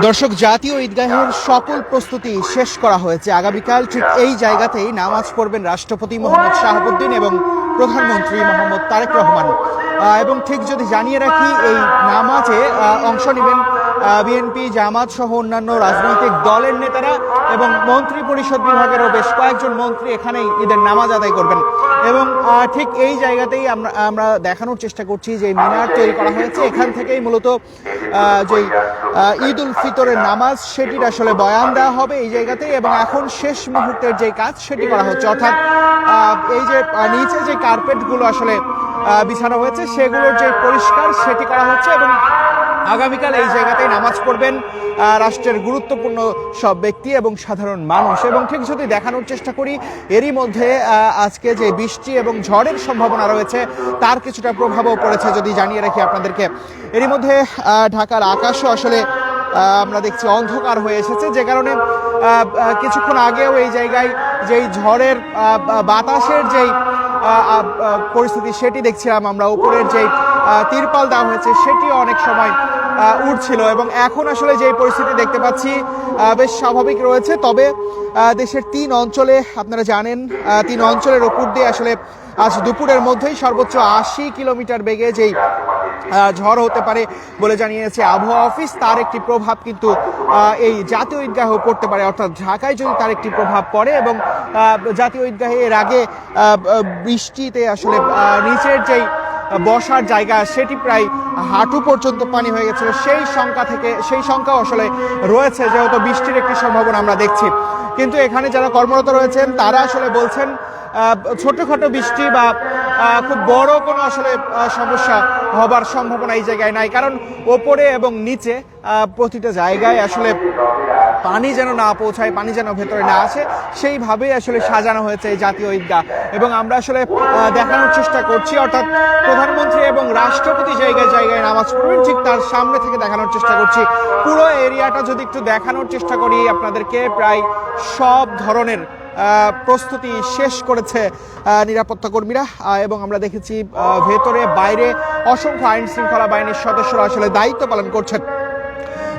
দর্শক, জাতীয় ঈদগাহের সকল প্রস্তুতি শেষ করা হয়েছে। আগামীকাল ঠিক এই জায়গাতেই নামাজ পড়বেন রাষ্ট্রপতি মোহাম্মদ শাহাবুদ্দিন এবং প্রধানমন্ত্রী মোহাম্মদ তারেক রহমান। এবং ঠিক যদি জানিয়ে রাখি, এই নামাজে অংশ নেবেন বিএনপি, জামাত সহ অন্যান্য রাজনৈতিক দলের নেতারা এবং মন্ত্রী পরিষদ বিভাগেরও বেশ কয়েকজন মন্ত্রী এখানেই ঈদের নামাজ আদায় করবেন। এবং ঠিক এই জায়গাতেই আমরা দেখানোর চেষ্টা করছি যে মিনার তৈরি করা হয়েছে। এখান থেকেই মূলত যে ঈদ উল ফিতরের নামাজ সেটির আসলে বয়ান দেওয়া হবে এই জায়গাতেই। এবং এখন শেষ মুহূর্তের যে কাজ সেটি করা হচ্ছে, অর্থাৎ এই যে নিচে যে কার্পেটগুলো আসলে বিছানো হয়েছে সেগুলোর যে পরিষ্কার সেটি করা হচ্ছে। এবং আগামীকাল এই জায়গাতেই নামাজ পড়বেন রাষ্ট্রের গুরুত্বপূর্ণ সব ব্যক্তি এবং সাধারণ মানুষ। এবং ঠিক যদি দেখানোর চেষ্টা করি, এরই মধ্যে আজকে যে বৃষ্টি এবং ঝড়ের সম্ভাবনা রয়েছে তার কিছুটা প্রভাবও পড়েছে। যদি জানিয়ে রাখি আপনাদেরকে, এরই মধ্যে ঢাকার আকাশও আসলে আমরা দেখছি অন্ধকার হয়ে এসেছে, যে কারণে কিছুক্ষণ আগেও এই জায়গায় যেই ঝড়ের বাতাসের যেই পরিস্থিতি সেটি দেখছিলাম আমরা। উপরের যেই তিরপাল দেওয়া হয়েছে সেটিও অনেক সময় উঠছিল। এবং এখন আসলে যে পরিস্থিতি দেখতে পাচ্ছি বেশ স্বাভাবিক রয়েছে। তবে দেশের 3 অঞ্চলে আপনারা জানেন, 3 অঞ্চলের উপর দিয়ে আসলে আজ দুপুরের মধ্যেই সর্বোচ্চ 80 কিলোমিটার বেগে যেই ঝড় হতে পারে বলে জানিয়েছে আবহাওয়া অফিস, তার একটি প্রভাব কিন্তু এই জাতীয় ঈদগাহে পড়তে পারে। অর্থাৎ ঢাকায় যদি তার একটি প্রভাব পড়ে এবং জাতীয় ঈদগাহে এর আগে বৃষ্টিতে আসলে নিচের যেই বসার জায়গা সেটি প্রায় হাঁটু পর্যন্ত পানি হয়ে গেছিল, সেই সংখ্যাও আসলে রয়েছে, যেহেতু বৃষ্টির একটি সম্ভাবনা আমরা দেখছি। কিন্তু এখানে যারা কর্মরত রয়েছেন তারা আসলে বলছেন ছোটখাটো বৃষ্টি বা খুব বড় কোনো আসলে সমস্যা হবার সম্ভাবনা এই জায়গায় নাই, কারণ ওপরে এবং নিচে প্রতিটা জায়গায় আসলে পানি যেন না পৌঁছায়, পানি যেন ভেতরে না আসে, সেইভাবেই আসলে সাজানো হয়েছে এই জাতীয় ঈদগাহ। এবং আমরা আসলে দেখানোর চেষ্টা করছি, অর্থাৎ প্রধানমন্ত্রী এবং রাষ্ট্রপতি জায়গায় জায়গায় নামাজ পড়বেন, ঠিক তার সামনে থেকে দেখানোর চেষ্টা করছি। পুরো এরিয়াটা যদি একটু দেখানোর চেষ্টা করি আপনাদেরকে, প্রায় সব ধরনের প্রস্তুতি শেষ করেছে নিরাপত্তা কর্মীরা। এবং আমরা দেখেছি ভেতরে বাইরে অসংখ্য আইন শৃঙ্খলা বাহিনীর সদস্যরা আসলে দায়িত্ব পালন করছেন।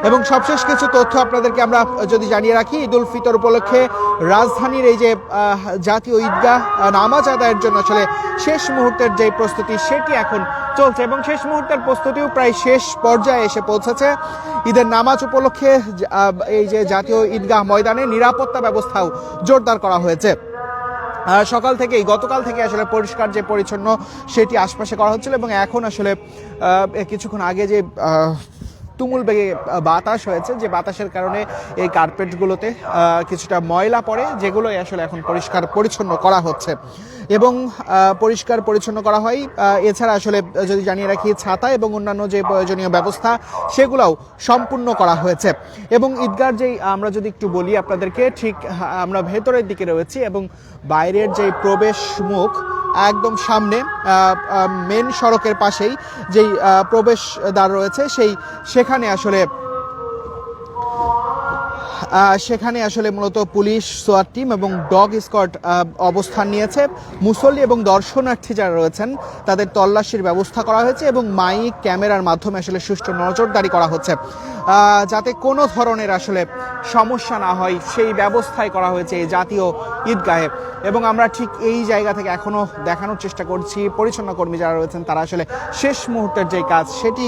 এবং সবশেষ কিছু তথ্য আপনাদেরকে আমরা যদি জানিয়ে রাখি, ঈদ উল ফিতর উপলক্ষে রাজধানীর এই যে জাতীয় ঈদগাহ নামাজ আদায়ের জন্য আসলে শেষ মুহূর্তের যে প্রস্তুতি সেটি এখন চলছে। এবং শেষ মুহূর্তের প্রস্তুতিও প্রায় শেষ পর্যায়ে এসে পৌঁছেছে। ঈদের নামাজ উপলক্ষে এই যে জাতীয় ঈদগাহ ময়দানে নিরাপত্তা ব্যবস্থাও জোরদার করা হয়েছে। গতকাল থেকে আসলে পরিষ্কার যে পরিচ্ছন্ন সেটি আশপাশে করা হচ্ছিল। এবং এখন আসলে কিছুক্ষণ আগে যে তুমুল বেগে বাতাস হয়েছে, যে বাতাসের কারণে এই কার্পেটগুলোতে কিছুটা ময়লা পড়ে, যেগুলোই আসলে এখন পরিষ্কার পরিচ্ছন্ন করা হচ্ছে। এবং পরিষ্কার পরিচ্ছন্ন করা হয়। এছাড়া আসলে যদি জানিয়ে রাখি, ছাতা এবং অন্যান্য যে প্রয়োজনীয় ব্যবস্থা সেগুলোও সম্পূর্ণ করা হয়েছে। এবং ঈদগার যেই আমরা যদি একটু বলি আপনাদেরকে, ঠিক আমরা ভেতরের দিকে রয়েছি এবং বাইরের যে প্রবেশ মুখ একদম সামনে মেন সড়কের পাশেই যেই প্রবেশদ্বার রয়েছে সেখানে আসলে মূলত পুলিশ, সোয়াট টিম এবং ডগ স্কোয়াড অবস্থান নিয়েছে। মুসল্লি এবং দর্শনার্থী যারা রয়েছেন তাদের তল্লাশির ব্যবস্থা করা হয়েছে এবং মাইক ক্যামেরার মাধ্যমে আসলে সুষ্ঠু নজরদারি করা হচ্ছে, যাতে কোনো ধরনের আসলে সমস্যা না হয় সেই ব্যবস্থাই করা হয়েছে এই জাতীয় ঈদগাহে। এবং আমরা ঠিক এই জায়গা থেকে এখনো দেখানোর চেষ্টা করছি, পরিচ্ছন্ন কর্মী যারা রয়েছেন তারা আসলে শেষ মুহূর্তের যে কাজ সেটি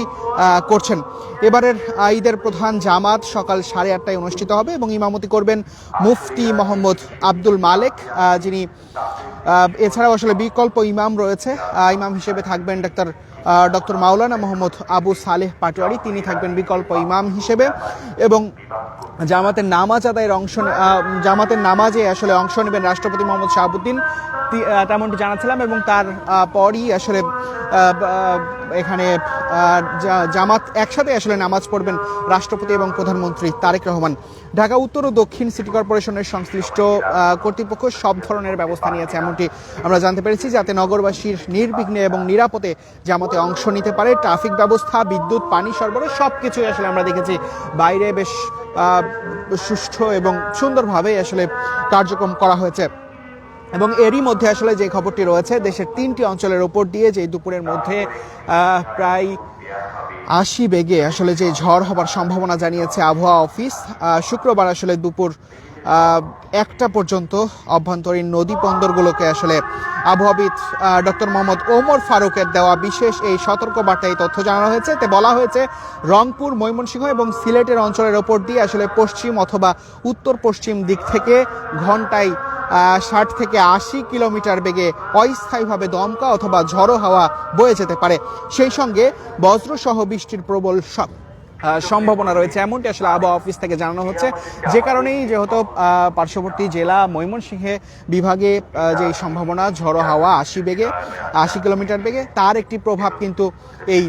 করছেন। এবারের ঈদের প্রধান জামাত সকাল 8:30টায় অনুষ্ঠিত হবে এবং ইমামতি করবেন মুফতি মোহাম্মদ আব্দুল মালেক, যিনি এছাড়াও আসলে বিকল্প ইমাম রয়েছে। ইমাম হিসেবে থাকবেন ডক্টর মাওলানা মোহাম্মদ আবু সালেহ পাটোয়ারি, তিনি থাকবেন বিকল্প ইমাম হিসেবে। এবং জামাতের নামাজে আসলে অংশ নেবেন রাষ্ট্রপতি মোহাম্মদ শাহাবুদ্দিন, তেমনটি জানাচ্ছিলাম। এবং তার পরই আসলে এখানে জামাত একসাথে আসলে নামাজ পড়বেন রাষ্ট্রপতি এবং প্রধানমন্ত্রী তারেক রহমান। ঢাকা উত্তর ও দক্ষিণ সিটি কর্পোরেশনের সংশ্লিষ্ট কর্তৃপক্ষ সব ধরনের ব্যবস্থা নিয়েছে, এমনটি আমরা জানতে পেরেছি, যাতে নগরবাসীর নির্বিঘ্নে এবং নিরাপদে জামাতে অংশ নিতে পারে। ট্রাফিক ব্যবস্থা, বিদ্যুৎ, পানি সরবরাহ সবকিছুই আসলে আমরা দেখেছি বাইরে বেশ সুষ্ঠু এবং সুন্দরভাবে আসলে কার্যক্রম করা হয়েছে। এবং এরই মধ্যে আসলে যে খবরটি রয়েছে, দেশের 3টি অঞ্চলের উপর দিয়ে যে দুপুরের মধ্যে প্রায় 80 বেগে আসলে যে ঝড় হবার সম্ভাবনা জানিয়েছে আবহাওয়া অফিস। শুক্রবার আসলে দুপুর 1টা পর্যন্ত অভ্যন্তরীণ নদী বন্দরগুলোকে আসলে আবহাওয়াবিদ ডক্টর মোহাম্মদ ওমর ফারুকের দেওয়া বিশেষ এই সতর্কবার্তায় তথ্য জানানো হয়েছে। এতে বলা হয়েছে রংপুর, ময়মনসিংহ এবং সিলেটের অঞ্চলের ওপর দিয়ে আসলে পশ্চিম অথবা উত্তর পশ্চিম দিক থেকে ঘন্টায় 60 থেকে 80 কিলোমিটার বেগে অস্থায়ীভাবে দমকা অথবা ঝড়ো হাওয়া বয়ে যেতে পারে। সেই সঙ্গে বজ্রসহ বৃষ্টির প্রবল সম্ভাবনা রয়েছে, এমনটি আসলে আবহাওয়া অফিস থেকে জানানো হচ্ছে। যে কারণেই যেহেতু পার্শ্ববর্তী জেলা ময়মনসিংহে বিভাগে যে সম্ভাবনা ঝড়ো হাওয়া 80 কিলোমিটার বেগে, তার একটি প্রভাব কিন্তু এই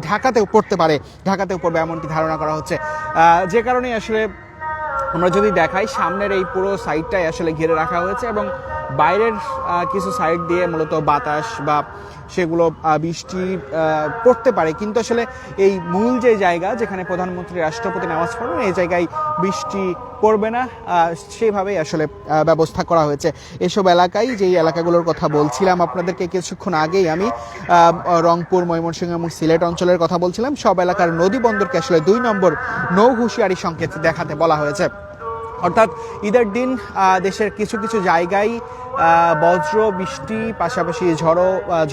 ঢাকাতেও পড়তে পারে, ঢাকাতেও পড়বে এমনটি ধারণা করা হচ্ছে। যে কারণেই আসলে আমরা যদি দেখাই, সামনের এই পুরো সাইডটাই আসলে ঘিরে রাখা হয়েছে এবং বাইরের কিছু সাইড দিয়ে মূলত বাতাস বা সেগুলো বৃষ্টি পড়তে পারে, কিন্তু আসলে এই মূল যে জায়গা যেখানে প্রধানমন্ত্রী রাষ্ট্রপতি নামাজ পড়বেন, এই জায়গায় বৃষ্টি পড়বে না, সেভাবেই আসলে ব্যবস্থা করা হয়েছে। এসব এলাকায়, যেই এলাকাগুলোর কথা বলছিলাম আপনাদেরকে কিছুক্ষণ আগেই আমি, রংপুর, ময়মনসিংহ এবং সিলেট অঞ্চলের কথা বলছিলাম, সব এলাকার নদী বন্দরকে আসলে 2 নম্বর নৌ হুঁশিয়ারি সংকেত দেখাতে বলা হয়েছে। অর্থাৎ ঈদের দিন দেশের কিছু কিছু জায়গায় বজ্র বৃষ্টি পাশাপাশি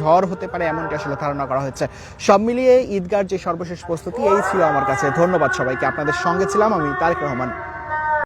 ঝড় হতে পারে, এমনটি আসলে ধারণা করা হয়েছে। সব মিলিয়ে ঈদগার যে সর্বশেষ প্রস্তুতি, এই ছিল আমার কাছে। ধন্যবাদ সবাইকে। আপনাদের সঙ্গে ছিলাম আমি, তারেক রহমান।